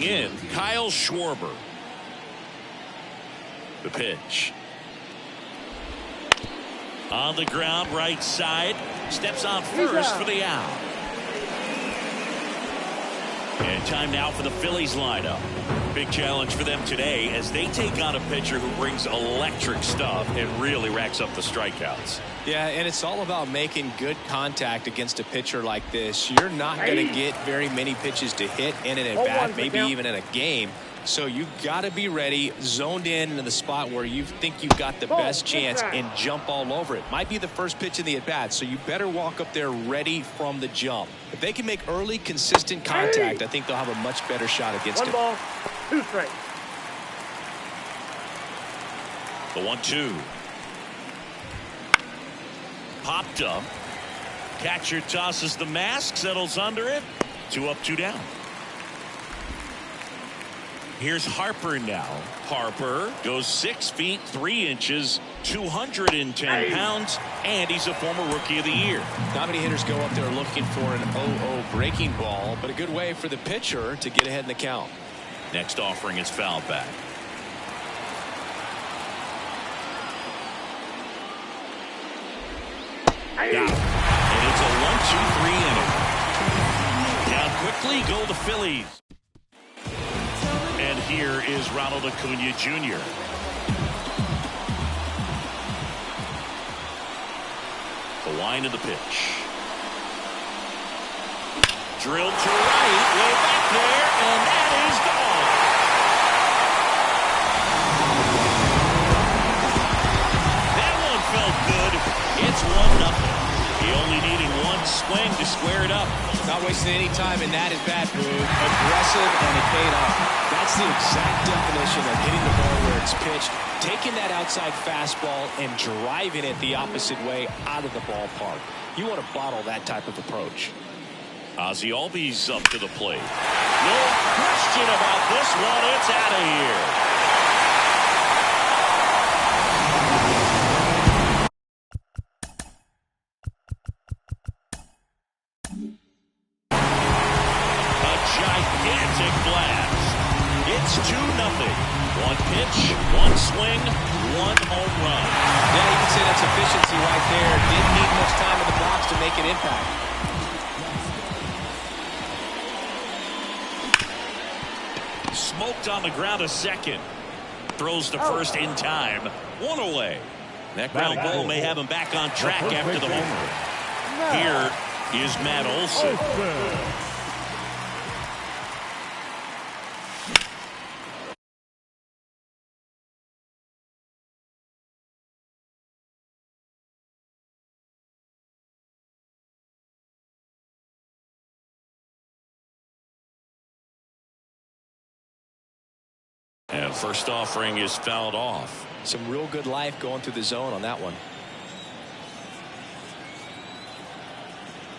in, Kyle Schwarber. The pitch. On the ground, right side. Steps on first for the out. And time now for the Phillies lineup. Big challenge for them today as they take on a pitcher who brings electric stuff and really racks up the strikeouts. Yeah, and it's all about making good contact against a pitcher like this. You're not going to get very many pitches to hit in an at-bat, maybe even in a game. So you've got to be ready, zoned in the spot where you think you've got the best chance and jump all over it. Might be the first pitch in the at-bat, so you better walk up there ready from the jump. If they can make early, consistent contact, I think they'll have a much better shot against him. 1 ball, 2 strikes. The 1-2. Popped up. Catcher tosses the mask, settles under it. 2 up, 2 down. Here's Harper now. Harper goes 6 feet 3 inches, 210 pounds, and he's a former Rookie of the Year. Not many hitters go up there looking for an 0-0 breaking ball, but a good way for the pitcher to get ahead in the count. Next offering is fouled back. Got it. And it's a 1-2-3 inning. Down quickly go the Phillies. And here is Ronald Acuna Jr. The line of the pitch. Drilled to right, way back there, and that is gone. That one felt good. It's 1-0. He only needing 1 swing to square it up. Not wasting any time in that at-bat move. Aggressive, and it paid off. That's the exact definition of hitting the ball where it's pitched, taking that outside fastball and driving it the opposite way out of the ballpark. You want to bottle that type of approach. Ozzie Albies up to the plate. No question about this one. It's out of here. Gigantic blast. It's 2-0. 1 pitch, 1 swing, 1 home run. Yeah, you can say that's efficiency right there. Didn't need much time in the box to make an impact. Smoked on the ground a second. Throws to first in time. 1 away. That ground ball may have him back on track after the homer. Here is Matt Olson. And first offering is fouled off. Some real good life going through the zone on that one.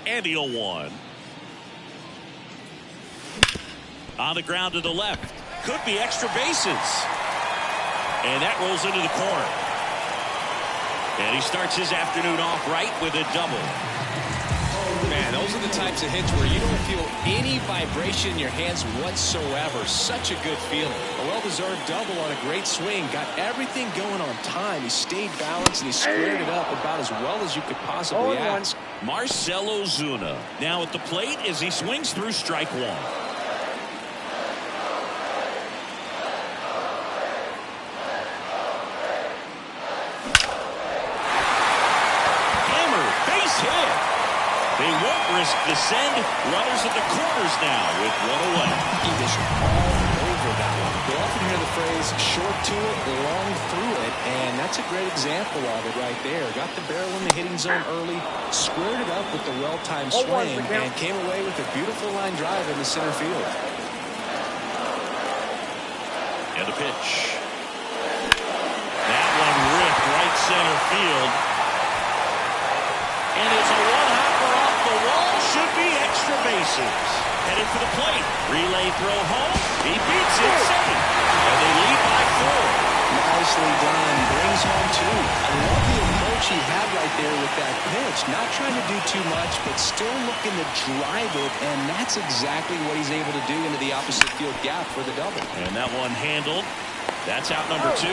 And the 0-1. On the ground to the left. Could be extra bases. And that rolls into the corner. And he starts his afternoon off right with a double. Man, those are the types of hits where you don't feel any vibration in your hands whatsoever. Such a good feeling. A well-deserved double on a great swing. Got everything going on time. He stayed balanced and he squared it up about as well as you could possibly ask. Marcell Ozuna now at the plate as he swings through strike 1. They won't risk the send. Runners at the corners now with 1 away. He was all over that one. We often hear the phrase short to it, long through it, and that's a great example of it right there. Got the barrel in the hitting zone early, squared it up with the well-timed swing, and came away with a beautiful line drive in the center field. And a pitch. That one ripped right center field. And it's a one-hopper off the wall. Should be extra bases. Headed for the plate. Relay throw home. He beats it safe. And they lead by 4. Nicely done. Brings home 2. I love the approach he had right right there with that pitch. Not trying to do too much, but still looking to drive it, and that's exactly what he's able to do into the opposite field gap for the double. And that one handled. That's out number 2.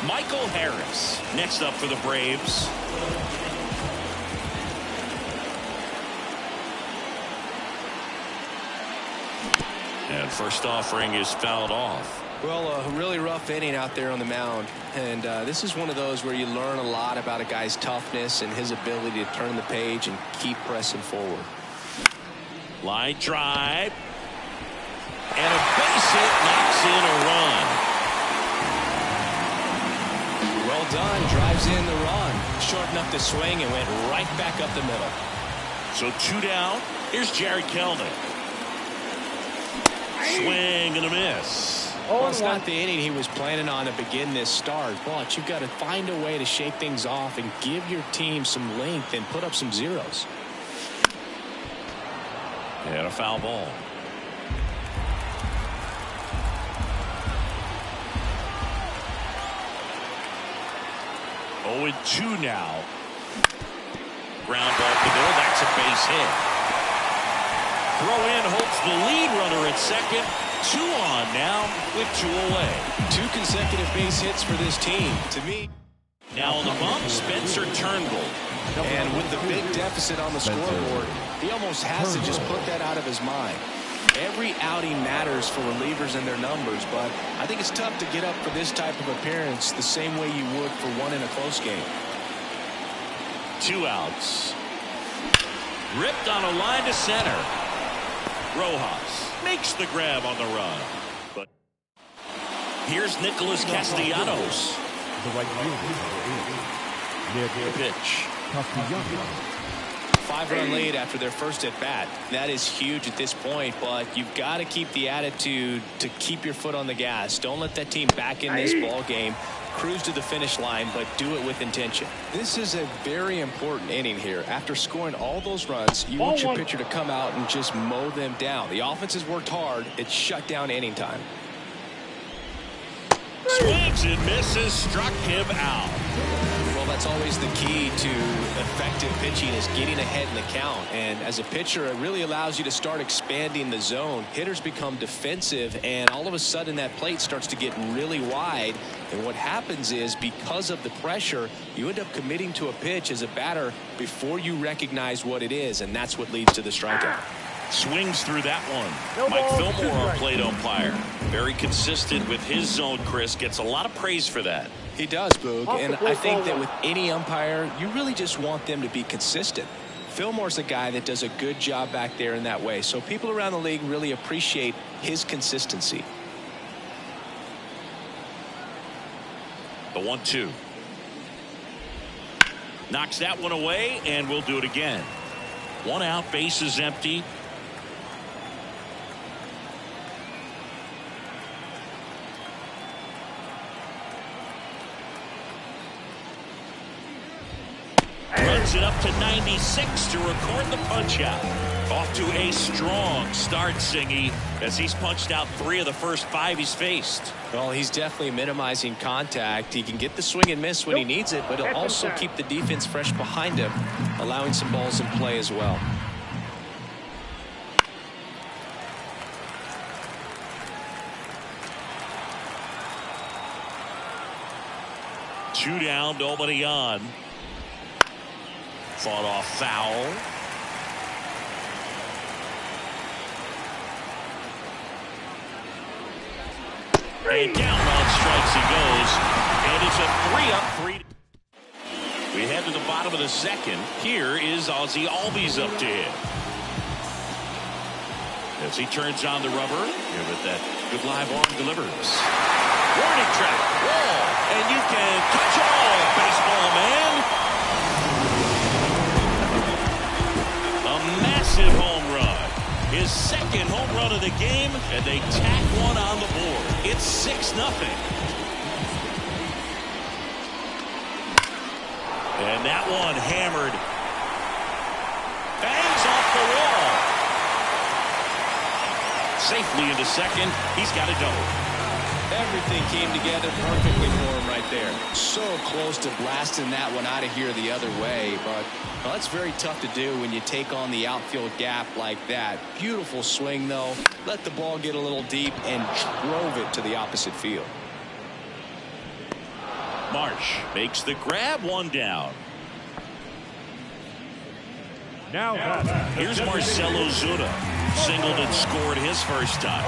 Michael Harris next up for the Braves. And first offering is fouled off. Well, a really rough inning out there on the mound. And this is one of those where you learn a lot about a guy's toughness and his ability to turn the page and keep pressing forward. Line drive. And a base hit knocks in a run. Well done. Drives in the run. Shortened up the swing and went right back up the middle. So 2 down. Here's Jarred Kelenic. Swing and a miss. Well, it's not the inning he was planning on to begin this start, but you've got to find a way to shake things off and give your team some length and put up some zeros. And a foul ball. 0-2 now. Ground ball to the middle. That's a base hit. Throw in hopes the lead runner at second. 2 on now with 2 away. 2 consecutive base hits for this team. To me. Now on the bump, Spencer Turnbull. And with the big deficit on the scoreboard, he almost has to just put that out of his mind. Every outing matters for relievers and their numbers, but I think it's tough to get up for this type of appearance the same way you would for one in a close game. 2 outs. Ripped on a line to center. Rojas makes the grab on the run. But here's Nicholas Castellanos. The right The pitch. 5-run lead after their first at bat. That is huge at this point, but you've got to keep the attitude to keep your foot on the gas. Don't let that team back in this ball game. Cruise to the finish line, but do it with intention. This is a very important inning here. After scoring all those runs, you want your pitcher to come out and just mow them down. The offense has worked hard. It's shut down inning time. Swings and misses, struck him out. Well, that's always the key to effective pitching, is getting ahead in the count. And as a pitcher, it really allows you to start expanding the zone. Hitters become defensive, and all of a sudden that plate starts to get really wide. And what happens is, because of the pressure, you end up committing to a pitch as a batter before you recognize what it is, and that's what leads to the strikeout. Swings through that one. Mike Fillmore, our plate umpire. Very consistent with his zone, Chris. Gets a lot of praise for that. He does, Boog, and I think that with any umpire, you really just want them to be consistent. Fillmore's a guy that does a good job back there in that way, so people around the league really appreciate his consistency. The 1-2. Knocks that one away, and we'll do it again. 1 out, base is empty. Runs it up to 96 to record the punch out. Off to a strong start, Singy, as he's punched out 3 of the first 5 he's faced. Well, he's definitely minimizing contact. He can get the swing and miss when he needs it, but he'll also keep the defense fresh behind him, allowing some balls in play as well. Two down, nobody on. Fought off foul. And down on strikes he goes. And it's a 3-up, 3. We head to the bottom of the second. Here is Ozzie Albies up to hit. As he turns on the rubber, here with that good live arm delivers. Warning track, wall, and you can touch all, baseball man. A massive home run. His second home run of the game, and they tack one on the board. It's 6-0. And that one hammered. Bangs off the wall. Safely into second. He's got a double. Everything came together perfectly for him right there. So close to blasting that one out of here the other way, but well, that's very tough to do when you take on the outfield gap like that. Beautiful swing, though. Let the ball get a little deep and drove it to the opposite field. Marsh makes the grab, one down. Now here's Marcell Ozuna. Singled and scored his first time.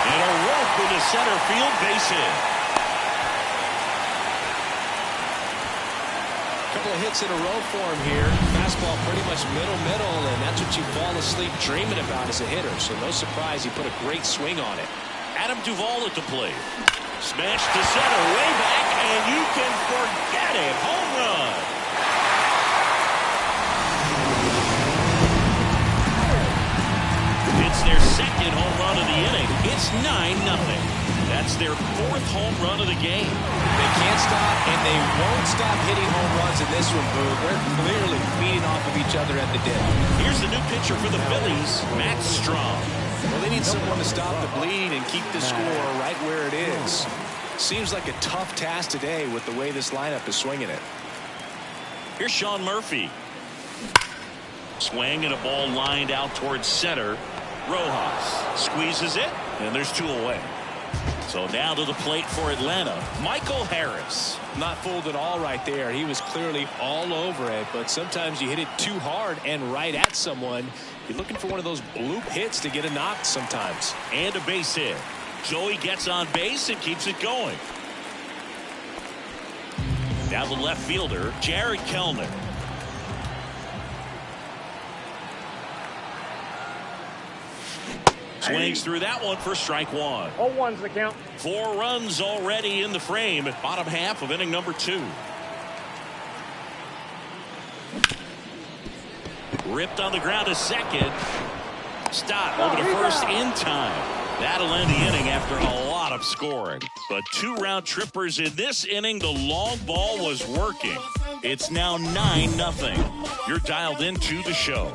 And a rope into center field, base hit. Couple of hits in a row for him here. Fastball pretty much middle, and that's what you fall asleep dreaming about as a hitter. So no surprise he put a great swing on it. Adam Duvall at the plate. Smashed to center, way back, and you can forget it. Home run. It's their second home run of the inning. It's 9-0. That's their fourth home run of the game. They can't stop, and they won't stop hitting home runs in this one, Boo. They're clearly feeding off of each other at the dip. Here's the new pitcher for the Phillies, Matt Strong. Well, they need someone to stop the bleed and keep the score right where it is. Seems like a tough task today with the way this lineup is swinging it. Here's Sean Murphy. Swing and a ball lined out towards center. Rojas squeezes it, and there's two away. So now to the plate for Atlanta, Michael Harris. Not fooled at all right there. He was clearly all over it, but sometimes you hit it too hard and right at someone. You're looking for one of those bloop hits to get a knock sometimes. And a base hit. Joey gets on base and keeps it going. Now the left fielder, Jared Kellner. Swings through that one for strike one. 0-1's the count. 4 runs already in the frame at bottom half of inning number 2. Ripped on the ground to second. Stop over to first in time. That'll end the inning after a lot of scoring. But 2 round trippers in this inning. The long ball was working. It's now 9-0. You're dialed into the show.